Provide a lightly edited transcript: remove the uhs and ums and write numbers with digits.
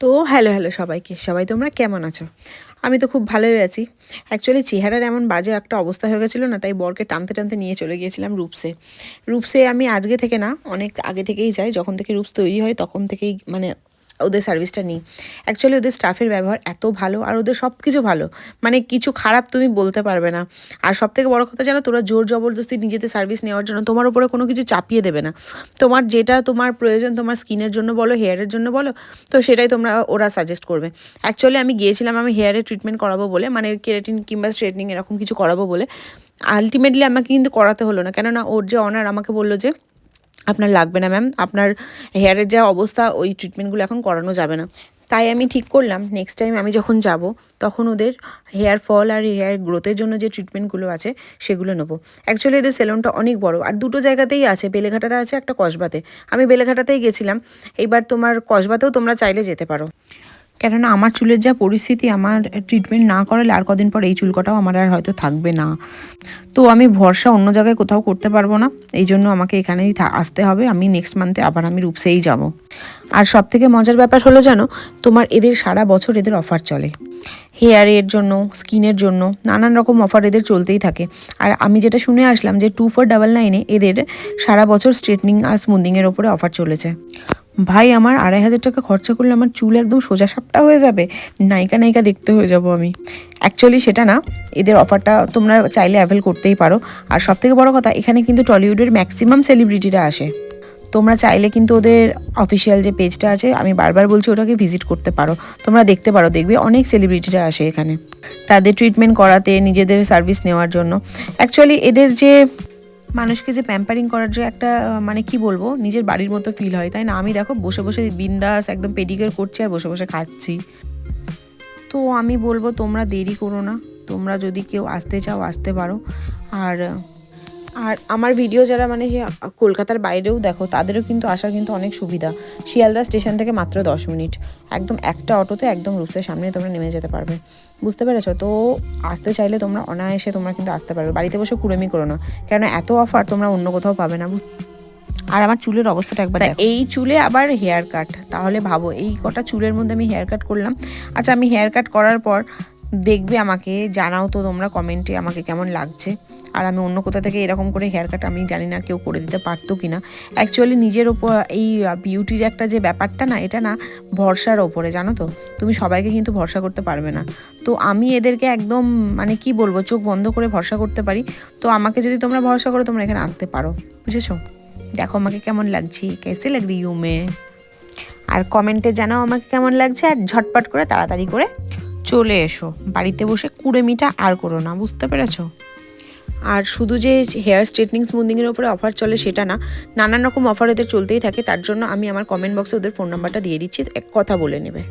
তো হ্যালো সবাইকে, সবাই তোমরা কেমন আছো? আমি তো খুব ভালোই আছি। অ্যাকচুয়ালি চেহারার এমন বাজে একটা অবস্থা হয়ে গেছিলো না, তাই বরকে টানতে নিয়ে চলে গিয়েছিলাম রূপসে। রূপসে আমি আজকে থেকে না, অনেক আগে থেকেই যাই। যখন থেকে রূপস তৈরি হয় তখন থেকেই মানে ওদের সার্ভিসটা নিই। অ্যাকচুয়ালি ওদের স্টাফের ব্যবহার এত ভালো, আর ওদের সব কিছু ভালো, মানে কিছু খারাপ তুমি বলতে পারবে না। আর সবথেকে বড় কথা জানো, তোরা জোর জবরদস্তি নিজেদের সার্ভিস নেওয়ার জন্য তোমার উপরে কোনো কিছু চাপিয়ে দেবে না। তোমার যেটা তোমার প্রয়োজন, তোমার স্কিনের জন্য বলো, হেয়ারের জন্য বলো, তো সেটাই ওরা সাজেস্ট করবে। অ্যাকচুয়ালি আমি গিয়েছিলাম আমি হেয়ারে ট্রিটমেন্ট করাবো বলে, মানে কেরাটিন কিংবা স্ট্রেটনিং এরকম কিছু করাবো বলে। আলটিমেটলি আমাকে কিন্তু করাতে হলো না, কেননা ওর যে অনার আমাকে বললো যে আপনার লাগবে না ম্যাম, আপনার হেয়ারের যা অবস্থা ওই ট্রিটমেন্টগুলো এখন করানো যাবে না। তাই আমি ঠিক করলাম নেক্সট টাইম আমি যখন যাব তখন ওদের হেয়ার ফল আর হেয়ার গ্রোথের জন্য যে ট্রিটমেন্টগুলো আছে সেগুলো নেবো। অ্যাকচুয়ালি এদের সেলুনটা অনেক বড়, আর দুটো জায়গাতেই আছে, বেলেঘাটাতে আছে, একটা কসবাতে। আমি বেলেঘাটাতেই গেছিলাম। এইবার তোমার কসবাতেও তোমরা চাইলে যেতে পারো, কেননা আমার চুলের যা পরিস্থিতি, আমার ট্রিটমেন্ট না করালে আর কদিন পর এই চুলকটাও আমার আর হয়তো থাকবে না। তো আমি ভরসা অন্য জায়গায় কোথাও করতে পারবো না, এই জন্য আমাকে এখানেই আসতে হবে। আমি নেক্সট মান্থে আবার আমি রূপসেই যাব। আর সব থেকে মজার ব্যাপার হলো জানো, তোমার এদের সারা বছর এদের অফার চলে, হেয়ারের জন্য, স্কিনের জন্য নানান রকম অফার এদের চলতেই থাকে। আর আমি যেটা শুনে আসলাম যে 2499 এদের সারা বছর স্ট্রেটনিং আর স্মুদিংয়ের ওপরে অফার চলেছে। ভাই, আমার 2500 টাকা খরচা করলে আমার চুল একদম সোজা সাপটা হয়ে যাবে, নায়িকা দেখতে হয়ে যাব আমি। অ্যাকচুয়ালি সেটা না, এদের অফারটা তোমরা চাইলে অ্যাভেল করতেই পারো। আর সবথেকে বড় কথা, এখানে কিন্তু টলিউডের ম্যাক্সিমাম সেলিব্রিটিরা আসে। তোমরা চাইলে কিন্তু ওদের অফিসিয়াল যে পেজটা আছে, আমি বারবার বলছি ওটাকে ভিজিট করতে পারো। তোমরা দেখতে পারো, দেখবে অনেক সেলিব্রিটিরা আসে এখানে তাদের ট্রিটমেন্ট করাতে, নিজেদের সার্ভিস নেওয়ার জন্য। অ্যাকচুয়ালি এদের যে মানুষকে যে প্যাম্পারিং করার যে একটা মানে কি বলবো, নিজের বাড়ির মতো ফিল হয়, তাই না? আমি দেখো বসে বিন্দাস একদম পেডিকিউর করছি আর বসে খাচ্ছি। তো আমি বলবো তোমরা দেরি করো না, তোমরা যদি কেউ আসতে চাও আসতে পারো। আর আর আমার ভিডিও যারা মানে যে কলকাতার বাইরেও দেখো, তাদেরও কিন্তু আসার কিন্তু অনেক সুবিধা। শিয়ালদা স্টেশন থেকে মাত্র 10 মিনিট, একদম একটা অটোতে একদম রূপসের সামনে তোমরা নেমে যেতে পারবে। বুঝতে পেরেছো? তো আসতে চাইলে তোমরা অনায়াসে তোমরা কিন্তু আসতে পারবে, বাড়িতে বসে কুড়েমি করো না, কেননা এত অফার তোমরা অন্য কোথাও পাবে না। আর আমার চুলের অবস্থাটা একবার দেখো, এই চুলে আবার হেয়ার কাট, তাহলে ভাবো এই কটা চুলের মধ্যে আমি হেয়ার কাট করলাম। আচ্ছা, আমি হেয়ার কাট করার পর দেখবে, আমাকে জানাও তো তোমরা কমেন্টে আমাকে কেমন লাগছে। আর আমি অন্য কোথা থেকে এরকম করে হেয়ার কাট আমি জানি না কেউ করে দিতে পারতো কি না। অ্যাকচুয়ালি নিজের ওপর এই বিউটির একটা যে ব্যাপারটা না, এটা না ভরসার ওপরে, জানো তো। তুমি সবাইকে কিন্তু ভরসা করতে পারবে না। তো আমি এদেরকে একদম মানে কি বলবো, চোখ বন্ধ করে ভরসা করতে পারি। তো আমাকে যদি তোমরা ভরসা করো, তোমরা এখানে আসতে পারো, বুঝেছো? দেখো আমাকে কেমন লাগছে, কেসে লাগ রি হু মে। আর কমেন্টে জানাও আমাকে কেমন লাগছে, আর ঝটপট করে তাড়াতাড়ি করে চলে এসো, বাড়িতে বসে কুড়েমিটা আর করো না, বুঝতে পেরেছো? আর শুধু যে হেয়ার স্ট্রেটনিং স্মুদিংয়ের ওপরে অফার চলে সেটা না, নানান রকম অফার এদের চলতেই থাকে। তার জন্য আমি আমার কমেন্ট বক্সে ওদের ফোন নাম্বারটা দিয়ে দিচ্ছি, এক কথা বলে নেবে।